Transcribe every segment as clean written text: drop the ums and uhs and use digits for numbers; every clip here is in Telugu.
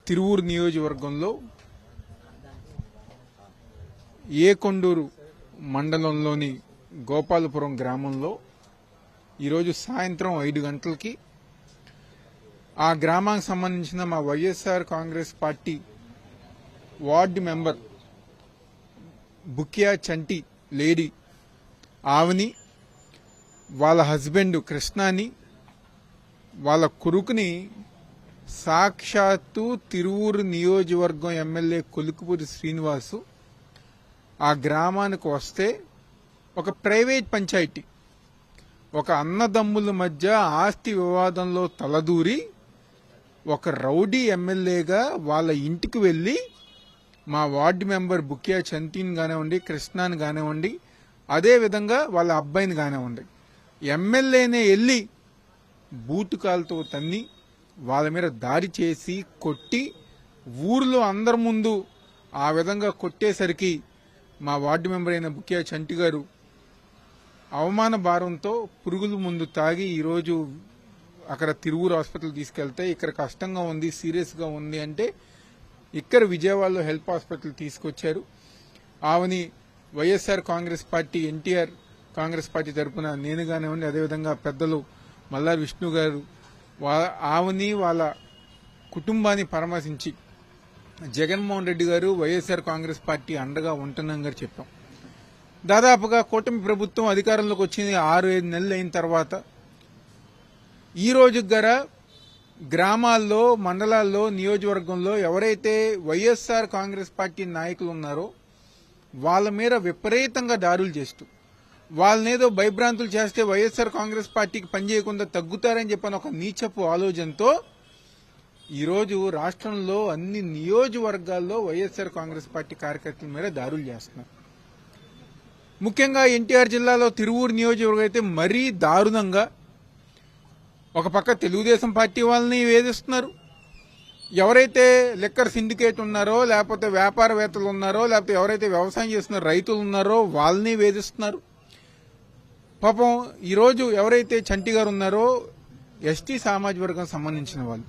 తిరువూరు నియోజకవర్గంలో ఏకొండూరు మండలంలోని గోపాలపురం గ్రామంలో ఈరోజు సాయంత్రం 5 గంటలకి ఆ గ్రామానికి సంబంధించిన మా YSR Congress party ward member Bukiya Chanti lady ఆవిని వాళ్ళ హస్బెండ్ కృష్ణాని వాళ్ళ కొడుకుని సాక్షాత్తు తిరువూరు నియోజకవర్గం ఎమ్మెల్యే కొలుకుపూరి శ్రీనివాసు ఆ గ్రామానికి వస్తే ఒక ప్రైవేట్ పంచాయతీ ఒక అన్నదమ్ముల మధ్య ఆస్తి వివాదంలో తలదూరి ఒక రౌడీ ఎమ్మెల్యేగా వాళ్ళ ఇంటికి వెళ్లి మా వార్డు మెంబర్ బుకియా చంటిని కానివ్వండి కృష్ణాని కానివ్వండి అదేవిధంగా వాళ్ళ అబ్బాయిని కానివ్వండి ఎమ్మెల్యేనే వెళ్ళి బూటుకాలతో తన్ని వాళ్ళ మీద దాడి చేసి కొట్టి ఊర్లో అందరి ముందు ఆ విధంగా కొట్టేసరికి మా వార్డు మెంబర్ అయిన బుకియా చంటి గారు అవమాన భారంతో పురుగుల ముందు తాగి ఈరోజు అక్కడ తిరువూరు హాస్పిటల్ తీసుకెళ్తే ఇక్కడ కష్టంగా ఉంది సీరియస్గా ఉంది అంటే ఇక్కడ విజయవాడలో హెల్ప్ హాస్పిటల్ తీసుకొచ్చారు. ఆమెని వైఎస్ఆర్ కాంగ్రెస్ పార్టీ ఎన్టీఆర్ కాంగ్రెస్ పార్టీ తరఫున నేను కానివ్వండి అదేవిధంగా పెద్దలు మల్లారి విష్ణు గారు ఆమెని వాళ్ళ కుటుంబాన్ని పరామర్శించి జగన్మోహన్ రెడ్డి గారు వైఎస్ఆర్ కాంగ్రెస్ పార్టీ అండగా ఉంటున్నాం గారు చెప్పాం. దాదాపుగా కూటమి ప్రభుత్వం అధికారంలోకి వచ్చింది 6-7 నెలలు అయిన తర్వాత ఈ రోజు గర గ్రామాల్లో మండలాల్లో నియోజకవర్గంలో ఎవరైతే వైఎస్ఆర్ కాంగ్రెస్ పార్టీ నాయకులు ఉన్నారో వాళ్ళ మీద విపరీతంగా దాడులు చేస్తూ వాళ్ళనేదో భయభ్రాంతులు చేస్తే వైఎస్ఆర్ కాంగ్రెస్ పార్టీకి పనిచేయకుండా తగ్గుతారని చెప్పని ఒక నీచపు ఆలోచనతో ఈరోజు రాష్ట్రంలో అన్ని నియోజకవర్గాల్లో వైఎస్ఆర్ కాంగ్రెస్ పార్టీ కార్యకర్తల మీద దాడులు చేస్తున్నారు. ముఖ్యంగా ఎన్టీఆర్ జిల్లాలో తిరువూరు నియోజకవర్గం అయితే మరీ దారుణంగా ఒక పక్క తెలుగుదేశం పార్టీ వాళ్ళని వేధిస్తున్నారు. ఎవరైతే లిక్కర్ సిండికేట్ ఉన్నారో లేకపోతే వ్యాపారవేత్తలు ఉన్నారో లేకపోతే ఎవరైతే వ్యవసాయం చేస్తున్న రైతులు ఉన్నారో వాళ్ళని వేధిస్తున్నారు. పాపం ఈరోజు ఎవరైతే చంటి గారు ఉన్నారో ఎస్టీ సామాజిక వర్గం సంబంధించిన వాళ్ళు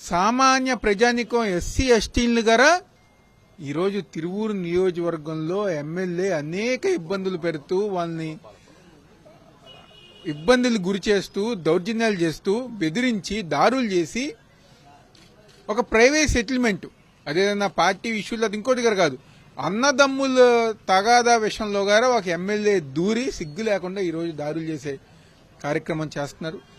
సామాన్య ప్రజానికం ఎస్సీ ఎస్టీలు గారా ఈరోజు తిరువూరు నియోజకవర్గంలో ఎమ్మెల్యే అనేక ఇబ్బందులు పెడుతూ వాళ్ళని ఇబ్బందులు గురి చేస్తూ దౌర్జన్యాలు చేస్తూ బెదిరించి దారులు చేసి ఒక ప్రైవేట్ సెటిల్మెంట్ అదేదన్నా పార్టీ ఇష్యూలు అది ఇంకోటి గారు కాదు అన్నదమ్ముల తగాదా విషయంలో గారు ఒక ఎమ్మెల్యే దూరి సిగ్గు లేకుండా ఈరోజు దారులు చేసే కార్యక్రమం చేస్తున్నారు.